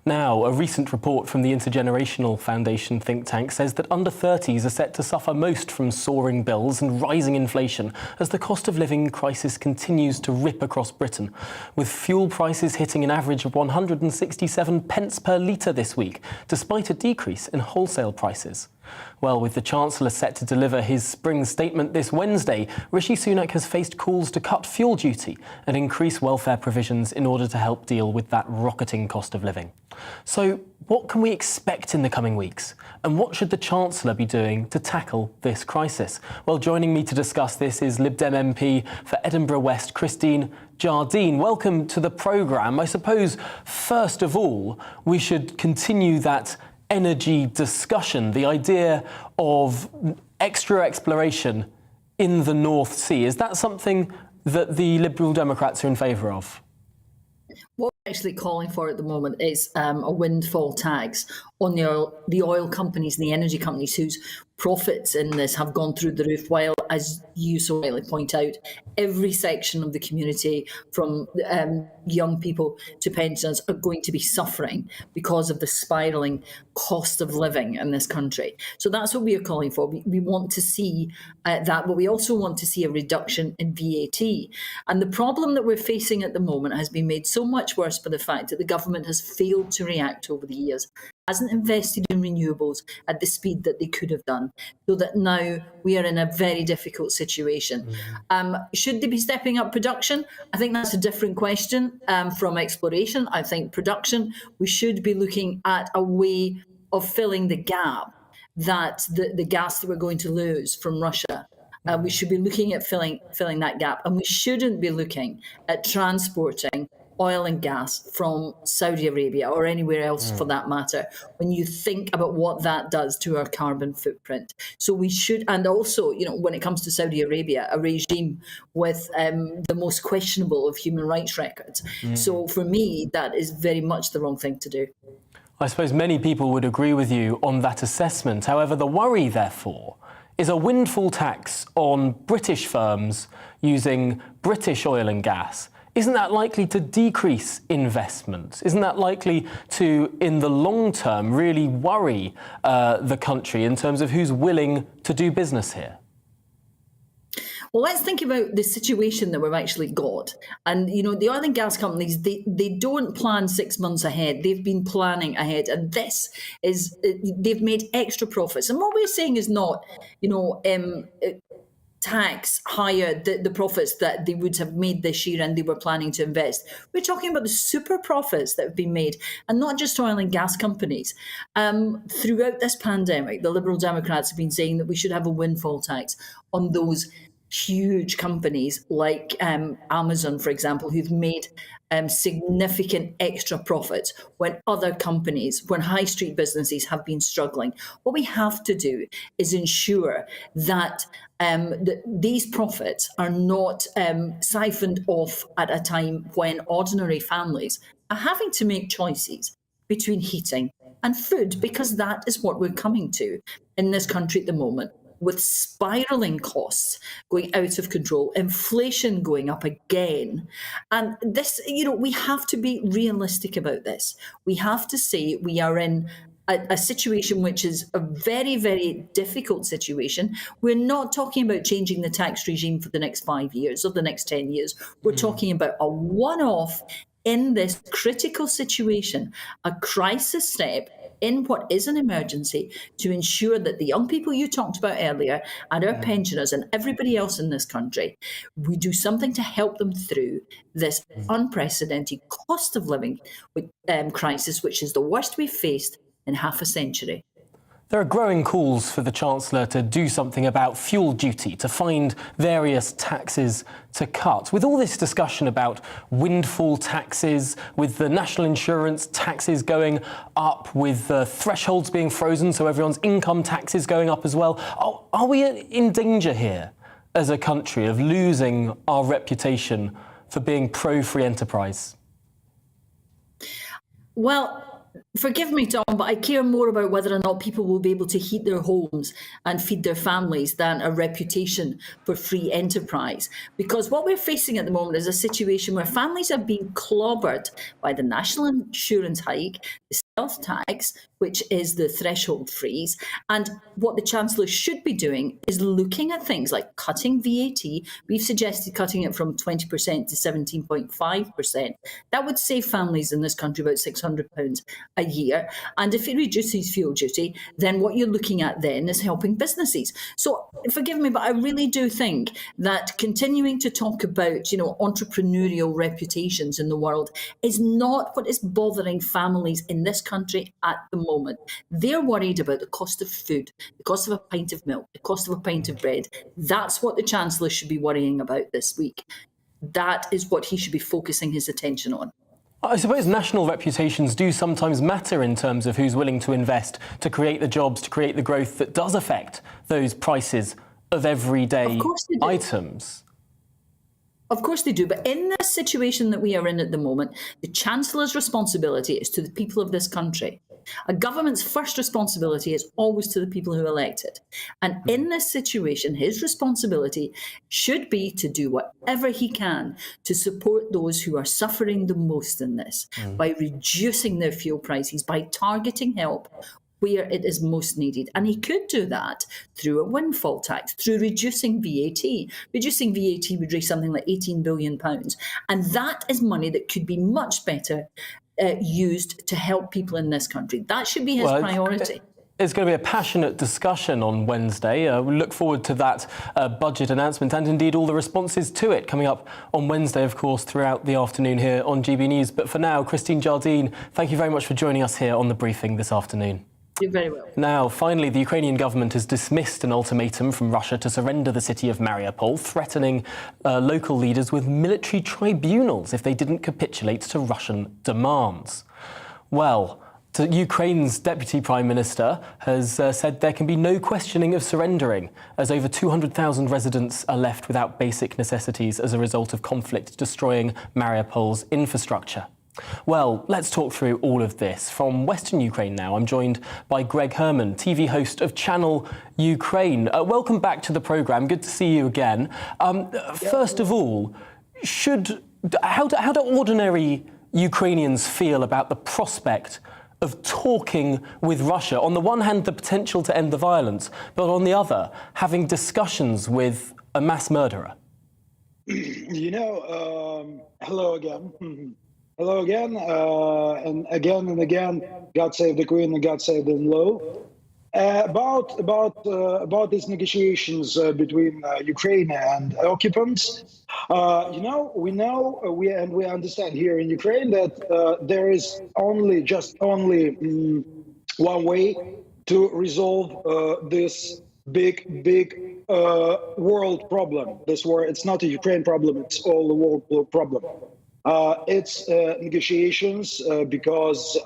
S2: Now, a recent report from the Intergenerational Foundation think tank says that under 30s are set to suffer most from soaring bills and rising inflation as the cost of living crisis continues to rip across Britain, with fuel prices hitting an average of 167 pence per litre this week, despite a decrease in wholesale prices. Well, with the Chancellor set to deliver his spring statement this Wednesday, Rishi Sunak has faced calls to cut fuel duty and increase welfare provisions in order to help deal with that rocketing cost of living. So, what can we expect in the coming weeks? And what should the Chancellor be doing to tackle this crisis? Well, joining me to discuss this is Lib Dem MP for Edinburgh West, Christine Jardine. Welcome to the programme. I suppose, first of all, we should continue that energy discussion, the idea of extra exploration in the North Sea. Is that something that the Liberal Democrats are in favour of?
S8: What we're actually calling for at the moment is a windfall tax on the oil companies and the energy companies whose profits in this have gone through the roof, while, as you so rightly point out, every section of the community, from young people to pensioners, are going to be suffering because of the spiralling cost of living in this country. So that's what we are calling for. We want to see that, but we also want to see a reduction in VAT. And the problem that we're facing at the moment has been made so much worse by the fact that the government has failed to react over the years, hasn't invested in renewables at the speed that they could have done, so that now we are in a very difficult situation. Should they be stepping up production? I think that's a different question from exploration. I think production, we should be looking at a way of filling the gap that the gas that we're going to lose from Russia. We should be looking at filling that gap, and we shouldn't be looking at transporting oil and gas from Saudi Arabia or anywhere else for that matter, when you think about what that does to our carbon footprint. So we should, and also, when it comes to Saudi Arabia, a regime with the most questionable of human rights records. So for me, that is very much the wrong thing to do.
S2: I suppose many people would agree with you on that assessment. However, the worry, therefore, is a windfall tax on British firms using British oil and gas. Isn't that likely to decrease investment? Isn't that likely to, in the long term, really worry the country in terms of who's willing to do business here?
S8: Well, let's think about the situation that we've actually got. And, you know, the oil and gas companies, they don't plan 6 months ahead. They've been planning ahead. And this is, they've made extra profits. And what we're saying is not, you know, tax higher the profits that they would have made this year and they were planning to invest. We're talking about the super profits that have been made, and not just oil and gas companies. Throughout this pandemic, the Liberal Democrats have been saying that we should have a windfall tax on those huge companies like Amazon, for example, who've made significant extra profits when other companies, when high street businesses have been struggling. What we have to do is ensure that these profits are not siphoned off at a time when ordinary families are having to make choices between heating and food, because that is what we're coming to in this country at the moment, with spiralling costs going out of control, inflation going up again. And this, you know, we have to be realistic about this. We have to say we are in a situation which is a very, very difficult situation. We're not talking about changing the tax regime for the next 5 years or the next 10 years. We're talking about a one-off in this critical situation, a crisis step in what is an emergency, to ensure that the young people you talked about earlier and our pensioners and everybody else in this country, we do something to help them through this unprecedented cost of living crisis, which is the worst we've faced in half a century.
S2: There are growing calls for the Chancellor to do something about fuel duty, to find various taxes to cut. With all this discussion about windfall taxes, with the national insurance taxes going up, with thresholds being frozen so everyone's income taxes going up as well, are we in danger here as a country of losing our reputation for being pro-free enterprise?
S8: Well, forgive me, Tom, but I care more about whether or not people will be able to heat their homes and feed their families than a reputation for free enterprise. Because what we're facing at the moment is a situation where families are being clobbered by the national insurance hike, the stealth tax, which is the threshold freeze. And what the Chancellor should be doing is looking at things like cutting VAT. We've suggested cutting it from 20% to 17.5%. That would save families in this country about £600 a year. And if it reduces fuel duty, then what you're looking at then is helping businesses. So forgive me, but I really do think that continuing to talk about, you know, entrepreneurial reputations in the world is not what is bothering families in this country at the moment. They're worried about the cost of food, the cost of a pint of milk, the cost of a pint of bread. That's what the Chancellor should be worrying about this week. That is what he should be focusing his attention on.
S2: I suppose national reputations do sometimes matter in terms of who's willing to invest to create the jobs, to create the growth that does affect those prices of everyday items.
S8: Of course they do, but in this situation that we are in at the moment, the Chancellor's responsibility is to the people of this country. A government's first responsibility is always to the people who elect it. And in this situation, his responsibility should be to do whatever he can to support those who are suffering the most in this, by reducing their fuel prices, by targeting help where it is most needed. And he could do that through a windfall tax, through reducing VAT. Reducing VAT would raise something like £18 billion. And that is money that could be much better used to help people in this country. That should be his priority.
S2: It's going to be a passionate discussion on Wednesday. We look forward to that budget announcement and indeed all the responses to it coming up on Wednesday, of course, throughout the afternoon here on GB News. But for now, Christine Jardine, thank you very much for joining us here on The Briefing this afternoon.
S8: You're very well.
S2: Now, finally, the Ukrainian government has dismissed an ultimatum from Russia to surrender the city of Mariupol, threatening local leaders with military tribunals if they didn't capitulate to Russian demands. Well, Ukraine's Deputy Prime Minister has said there can be no questioning of surrendering, as over 200,000 residents are left without basic necessities as a result of conflict destroying Mariupol's infrastructure. Well, let's talk through all of this. From Western Ukraine now, I'm joined by Greg Herman, TV host of Channel Ukraine. Welcome back to the programme. Good to see you again. First of all, how do ordinary Ukrainians feel about the prospect of talking with Russia? On the one hand, the potential to end the violence, but on the other, having discussions with a mass murderer?
S7: Hello again. Hello again, and again, God save the Queen and God save the law. About these negotiations between Ukraine and occupants, we understand here in Ukraine that there is only one way to resolve this big world problem. This war, it's not a Ukraine problem; it's all the world problem. It's negotiations because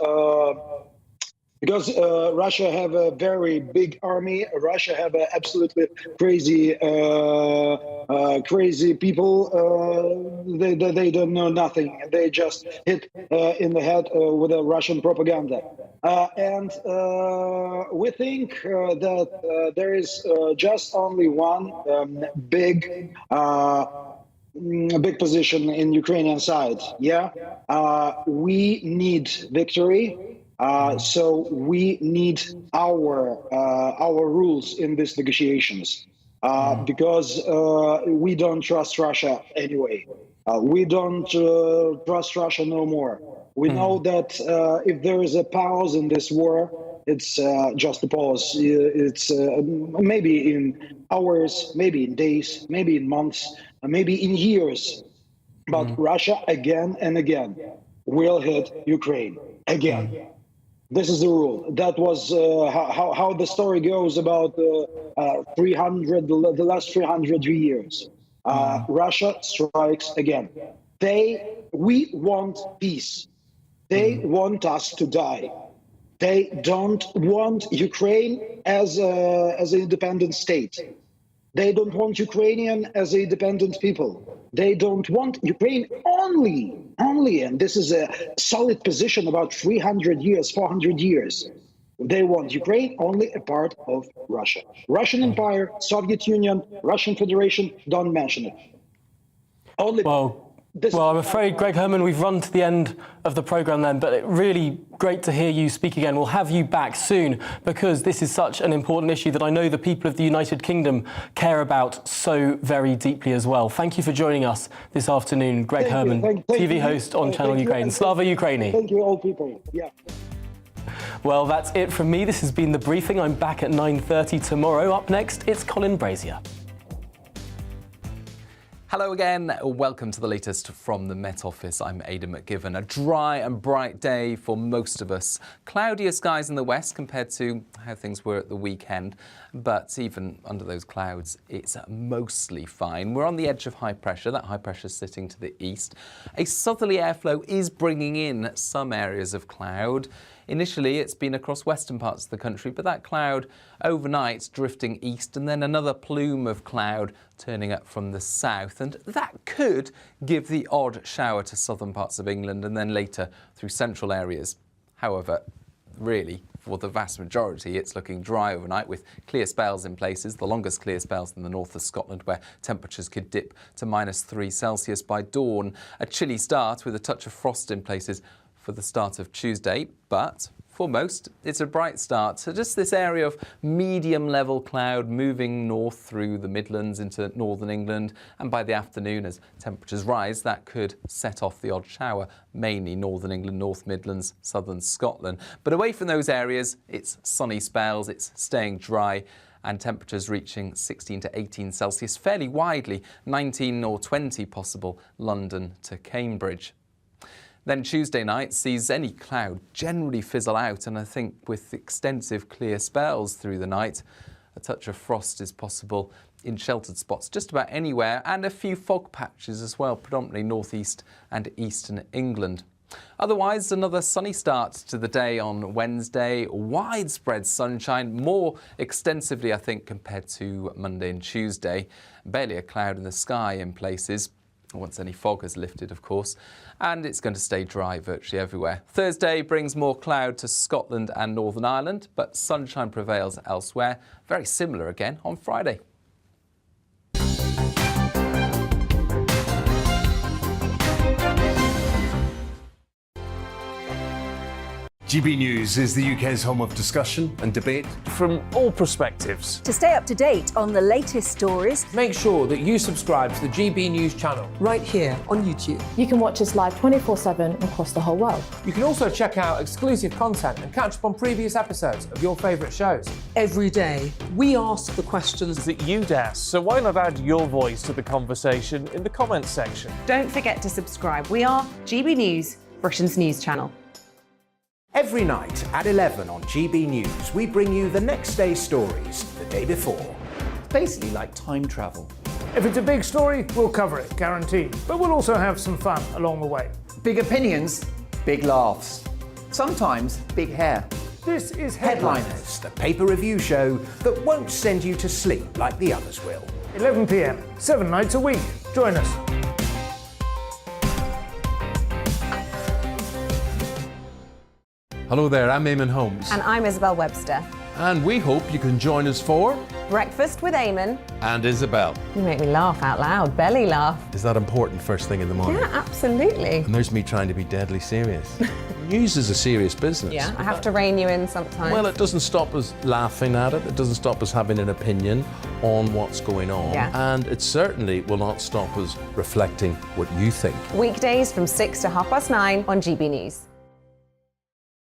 S7: Russia have a very big army. Russia have a absolutely crazy people. They don't know nothing. They just hit in the head with a Russian propaganda. And we think that there is just only one big position in Ukrainian side. We need victory. So we need our rules in these negotiations because we don't trust Russia anyway. We don't trust Russia no more. We know that if there is a pause in this war, it's just a pause. It's maybe in hours, maybe in days, maybe in months, maybe in years. But Russia again and again will hit Ukraine again. This is the rule. That was how the story goes about the last 300 years. Russia strikes again. We want peace. They want us to die. They don't want Ukraine as an independent state. They don't want Ukrainian as a dependent people. They don't want Ukraine only, and this is a solid position about 300 years, 400 years. They want Ukraine only a part of Russia. Russian Empire, Soviet Union, Russian Federation, don't mention it.
S2: Well, I'm afraid, Greg Herman, we've run to the end of the programme then, but really great to hear you speak again. We'll have you back soon because this is such an important issue that I know the people of the United Kingdom care about so very deeply as well. Thank you for joining us this afternoon, Greg Herman, TV host on Channel Ukraine. Slava Ukraini.
S7: Thank you, all people. Yeah.
S2: Well, that's it from me. This has been The Briefing. I'm back at 9:30 tomorrow. Up next, it's Colin Brazier.
S9: Hello again, welcome to the latest from the Met Office. I'm Aidan McGivern. A dry and bright day for most of us. Cloudier skies in the west compared to how things were at the weekend, but even under those clouds, it's mostly fine. We're on the edge of high pressure. That high pressure is sitting to the east. A southerly airflow is bringing in some areas of cloud. Initially, it's been across western parts of the country, but that cloud overnight drifting east and then another plume of cloud turning up from the south. And that could give the odd shower to southern parts of England and then later through central areas. However, really, for the vast majority, it's looking dry overnight with clear spells in places, the longest clear spells in the north of Scotland, where temperatures could dip to -3°C by dawn. A chilly start with a touch of frost in places for the start of Tuesday, but for most, it's a bright start. So just this area of medium level cloud moving north through the Midlands into northern England. And by the afternoon, as temperatures rise, that could set off the odd shower, mainly northern England, North Midlands, southern Scotland. But away from those areas, it's sunny spells, it's staying dry, and temperatures reaching 16 to 18°C fairly widely, 19 or 20 possible London to Cambridge. Then Tuesday night sees any cloud generally fizzle out, and I think with extensive clear spells through the night, a touch of frost is possible in sheltered spots just about anywhere, and a few fog patches as well, predominantly northeast and eastern England. Otherwise, another sunny start to the day on Wednesday. Widespread sunshine, more extensively, I think, compared to Monday and Tuesday. Barely a cloud in the sky in places, once any fog has lifted, of course, and it's going to stay dry virtually everywhere. Thursday brings more cloud to Scotland and Northern Ireland, but sunshine prevails elsewhere. Very similar again on Friday.
S12: GB News is the UK's home of discussion and debate
S14: from all perspectives.
S13: To stay up to date on the latest stories,
S14: make sure that you subscribe to the GB News channel
S13: right here on YouTube.
S4: You can watch us live 24/7 across the whole world.
S14: You can also check out exclusive content and catch up on previous episodes of your favourite shows.
S13: Every day, we ask the questions
S14: that you'd ask, so why not add your voice to the conversation in the comments section?
S15: Don't forget to subscribe. We are GB News, Britain's news channel.
S16: Every night at 11 on GB News, we bring you the next day's stories the day before.
S18: It's basically like time travel.
S17: If it's a big story, we'll cover it, guaranteed. But we'll also have some fun along the way.
S18: Big opinions, big laughs. Sometimes big hair.
S17: This is
S16: Headliners, the paper review show that won't send you to sleep like the others will.
S17: 11 p.m, 7 nights a week. Join us.
S19: Hello there, I'm Eamon Holmes.
S5: And I'm Isabel Webster.
S19: And we hope you can join us for
S5: Breakfast with Eamon.
S19: And Isabel.
S5: You make me laugh out loud, belly laugh.
S19: Is that important first thing in the morning?
S5: Yeah, absolutely.
S19: And there's me trying to be deadly serious. News is a serious business.
S5: Yeah, I have to rein you in sometimes.
S19: Well, it doesn't stop us laughing at it. It doesn't stop us having an opinion on what's going on.
S5: Yeah.
S19: And it certainly will not stop us reflecting what you think.
S5: Weekdays from 6 to 9:30 on GB News.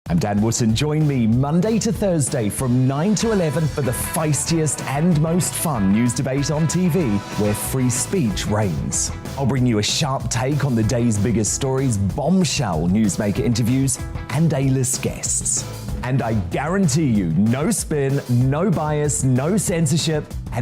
S1: I'm Dan Wootton. Join me Monday to Thursday from 9 to 11 for the feistiest and most fun news debate on TV, where free speech reigns. I'll bring you a sharp take on the day's biggest stories, bombshell newsmaker interviews, and A-list guests. And I guarantee you, no spin, no bias, no censorship, and